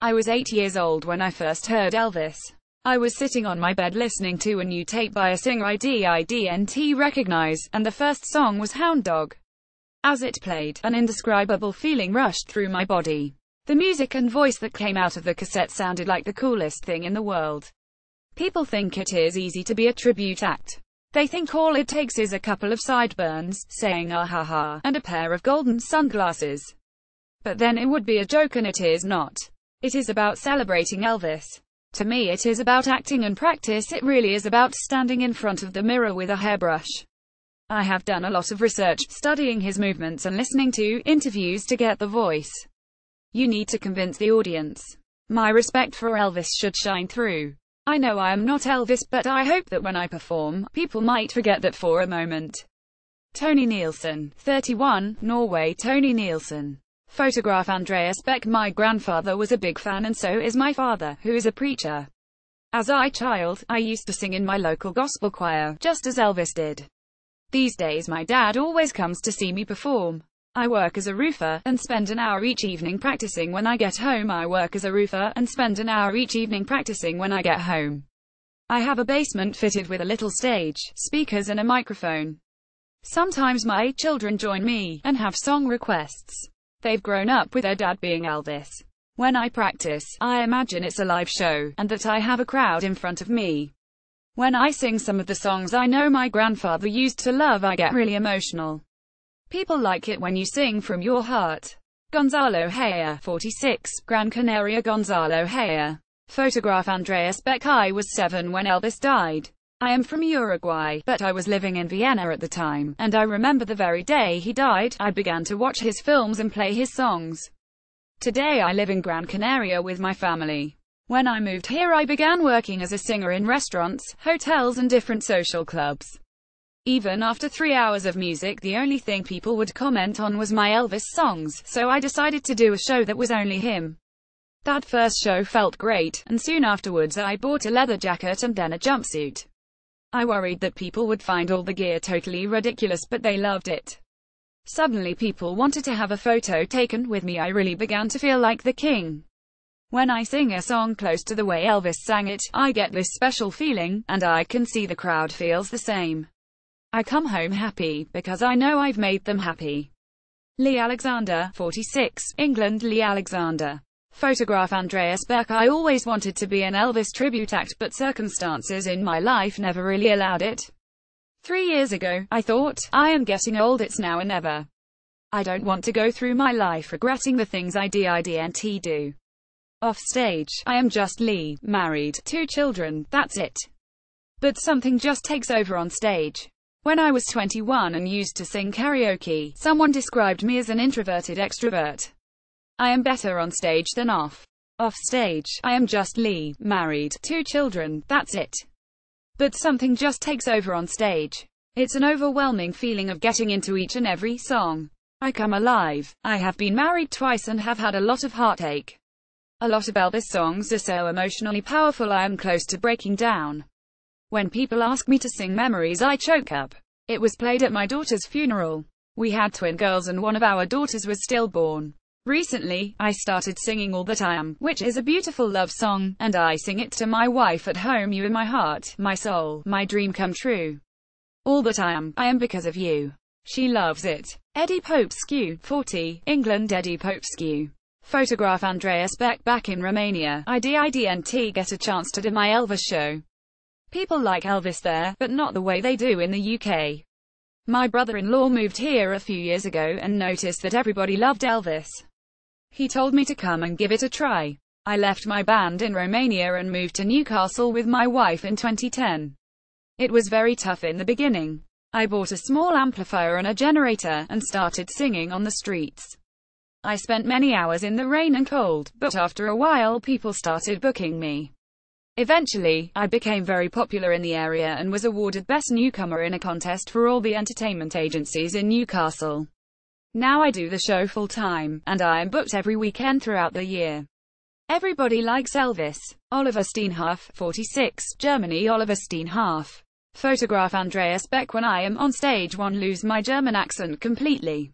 I was 8 years old when I first heard Elvis. I was sitting on my bed listening to a new tape by a singer I didn't recognize, and the first song was Hound Dog. As it played, an indescribable feeling rushed through my body. The music and voice that came out of the cassette sounded like the coolest thing in the world. People think it is easy to be a tribute act. They think all it takes is a couple of sideburns, saying ah ha ha, and a pair of golden sunglasses. But then it would be a joke, and it is not. It is about celebrating Elvis. To me it is about acting and practice. It really is about standing in front of the mirror with a hairbrush. I have done a lot of research, studying his movements and listening to interviews to get the voice. You need to convince the audience. My respect for Elvis should shine through. I know I am not Elvis, but I hope that when I perform, people might forget that for a moment. Tony Nielsen, 31, Norway. Tony Nielsen. Photograph Andreas Beck. My grandfather was a big fan, and so is my father, who is a preacher. As a child, I used to sing in my local gospel choir, just as Elvis did. These days my dad always comes to see me perform. I work as a roofer, and spend an hour each evening practicing when I get home. I work as a roofer, and spend an hour each evening practicing when I get home. I have a basement fitted with a little stage, speakers and a microphone. Sometimes my children join me, and have song requests. They've grown up with their dad being Elvis. When I practice, I imagine it's a live show, and that I have a crowd in front of me. When I sing some of the songs I know my grandfather used to love, I get really emotional. People like it when you sing from your heart. Gonzalo Haya, 46, Gran Canaria. Gonzalo Haya. Photograph Andreas Beck. I was 7 when Elvis died. I am from Uruguay, but I was living in Vienna at the time, and I remember the very day he died, I began to watch his films and play his songs. Today I live in Gran Canaria with my family. When I moved here I began working as a singer in restaurants, hotels and different social clubs. Even after 3 hours of music, the only thing people would comment on was my Elvis songs, so I decided to do a show that was only him. That first show felt great, and soon afterwards I bought a leather jacket and then a jumpsuit. I worried that people would find all the gear totally ridiculous, but they loved it. Suddenly people wanted to have a photo taken with me. I really began to feel like the king. When I sing a song close to the way Elvis sang it, I get this special feeling, and I can see the crowd feels the same. I come home happy, because I know I've made them happy. Lee Alexander, 46, England. Lee Alexander. Photograph Andreas Beck. I always wanted to be an Elvis tribute act, but circumstances in my life never really allowed it. 3 years ago, I thought, I am getting old, it's now or never. I don't want to go through my life regretting the things I didn't do. Off stage, I am just Lee, married, 2 children, that's it. But something just takes over on stage. When I was 21 and used to sing karaoke, someone described me as an introverted extrovert. I am better on stage than off. Off stage, I am just Lee, married, 2 children, that's it. But something just takes over on stage. It's an overwhelming feeling of getting into each and every song. I come alive. I have been married twice and have had a lot of heartache. A lot of Elvis songs are so emotionally powerful I am close to breaking down. When people ask me to sing Memories, I choke up. It was played at my daughter's funeral. We had twin girls and one of our daughters was stillborn. Recently, I started singing All That I Am, which is a beautiful love song, and I sing it to my wife at home. You in my heart, my soul, my dream come true. All that I am because of you. She loves it. Eddie Popescu, 40, England. Eddie Popescu. Photograph Andreas Beck. Back in Romania, I didn't get a chance to do my Elvis show. People like Elvis there, but not the way they do in the UK. My brother-in-law moved here a few years ago and noticed that everybody loved Elvis. He told me to come and give it a try. I left my band in Romania and moved to Newcastle with my wife in 2010. It was very tough in the beginning. I bought a small amplifier and a generator, and started singing on the streets. I spent many hours in the rain and cold, but after a while people started booking me. Eventually, I became very popular in the area and was awarded Best Newcomer in a contest for all the entertainment agencies in Newcastle. Now I do the show full-time, and I am booked every weekend throughout the year. Everybody likes Elvis. Oliver Steenhoff, 46, Germany. Oliver Steenhoff. Photograph Andreas Beck. When I am on stage, one lose my German accent completely.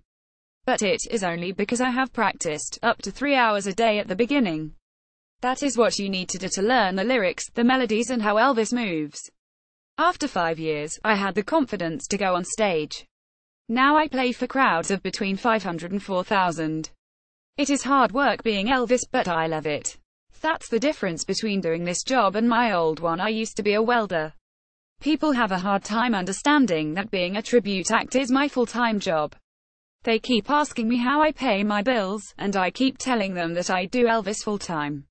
But it is only because I have practiced, up to 3 hours a day at the beginning. That is what you need to do to learn the lyrics, the melodies and how Elvis moves. After 5 years, I had the confidence to go on stage. Now I play for crowds of between 500 and 4,000. It is hard work being Elvis, but I love it. That's the difference between doing this job and my old one. I used to be a welder. People have a hard time understanding that being a tribute act is my full-time job. They keep asking me how I pay my bills, and I keep telling them that I do Elvis full-time.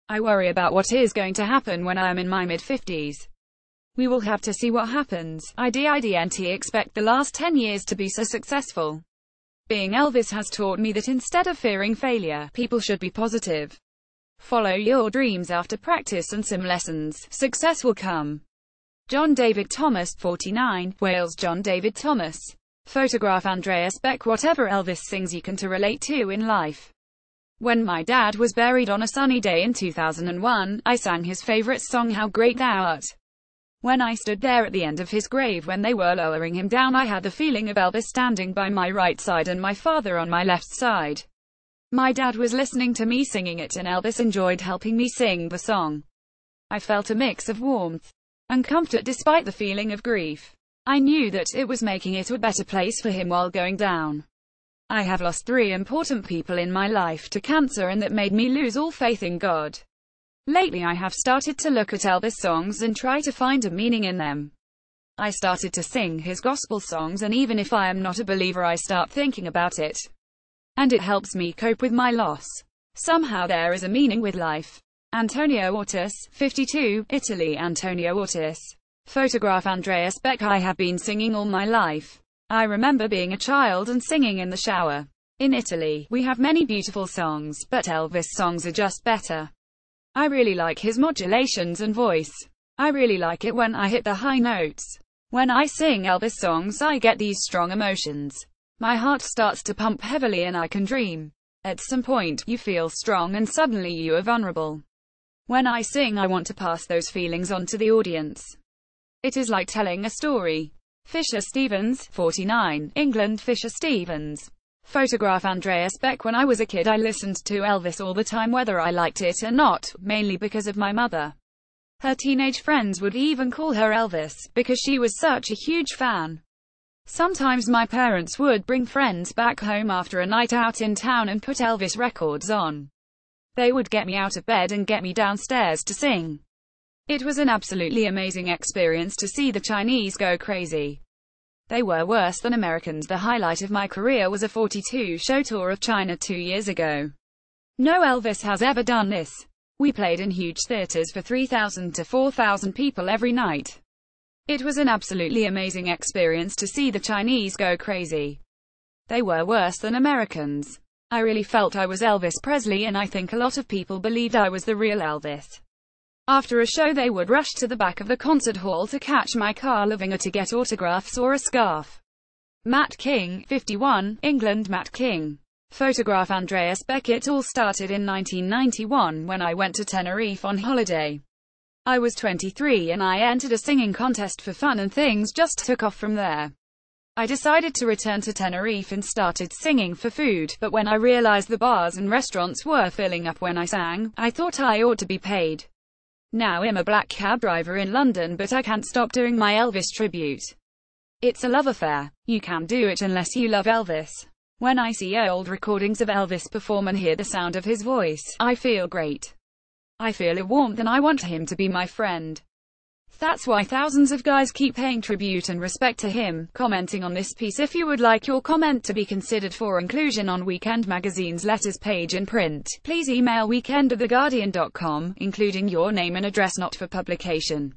I worry about what is going to happen when I am in my mid-50s. We will have to see what happens. I didn't expect the last 10 years to be so successful. Being Elvis has taught me that instead of fearing failure, people should be positive. Follow your dreams. After practice and some lessons, success will come. John David Thomas, 49, Wales. John David Thomas. Photograph Andreas Beck. Whatever Elvis sings you can to relate to in life. When my dad was buried on a sunny day in 2001, I sang his favorite song, How Great Thou Art. When I stood there at the end of his grave when they were lowering him down, I had the feeling of Elvis standing by my right side and my father on my left side. My dad was listening to me singing it and Elvis enjoyed helping me sing the song. I felt a mix of warmth and comfort despite the feeling of grief. I knew that it was making it a better place for him while going down. I have lost 3 important people in my life to cancer, and that made me lose all faith in God. Lately I have started to look at Elvis songs and try to find a meaning in them. I started to sing his gospel songs, and even if I am not a believer I start thinking about it. And it helps me cope with my loss. Somehow there is a meaning with life. Antonio Ortis, 52, Italy. Antonio Ortis. Photograph Andreas Beck. I have been singing all my life. I remember being a child and singing in the shower. In Italy, we have many beautiful songs, but Elvis songs are just better. I really like his modulations and voice. I really like it when I hit the high notes. When I sing Elvis songs I get these strong emotions. My heart starts to pump heavily and I can dream. At some point, you feel strong and suddenly you are vulnerable. When I sing I want to pass those feelings on to the audience. It is like telling a story. Fisher Stevens, 49, England. Fisher Stevens. Photograph Andreas Beck. When I was a kid I listened to Elvis all the time whether I liked it or not, mainly because of my mother. Her teenage friends would even call her Elvis, because she was such a huge fan. Sometimes my parents would bring friends back home after a night out in town and put Elvis records on. They would get me out of bed and get me downstairs to sing. It was an absolutely amazing experience to see the Chinese go crazy. They were worse than Americans. The highlight of my career was a 42-show tour of China 2 years ago. No Elvis has ever done this. We played in huge theaters for 3,000 to 4,000 people every night. It was an absolutely amazing experience to see the Chinese go crazy. They were worse than Americans. I really felt I was Elvis Presley, and I think a lot of people believed I was the real Elvis. After a show they would rush to the back of the concert hall to catch my car Lavinger to get autographs or a scarf. Matt King, 51, England. Matt King. Photograph Andreas Beck. It all started in 1991 when I went to Tenerife on holiday. I was 23 and I entered a singing contest for fun and things just took off from there. I decided to return to Tenerife and started singing for food, but when I realized the bars and restaurants were filling up when I sang, I thought I ought to be paid. Now I'm a black cab driver in London, but I can't stop doing my Elvis tribute. It's a love affair. You can't do it unless you love Elvis. When I see old recordings of Elvis perform and hear the sound of his voice, I feel great. I feel a warmth and I want him to be my friend. That's why thousands of guys keep paying tribute and respect to him. Commenting on this piece. If you would like your comment to be considered for inclusion on Weekend Magazine's letters page in print, please email weekend@theguardian.com, including your name and address, not for publication.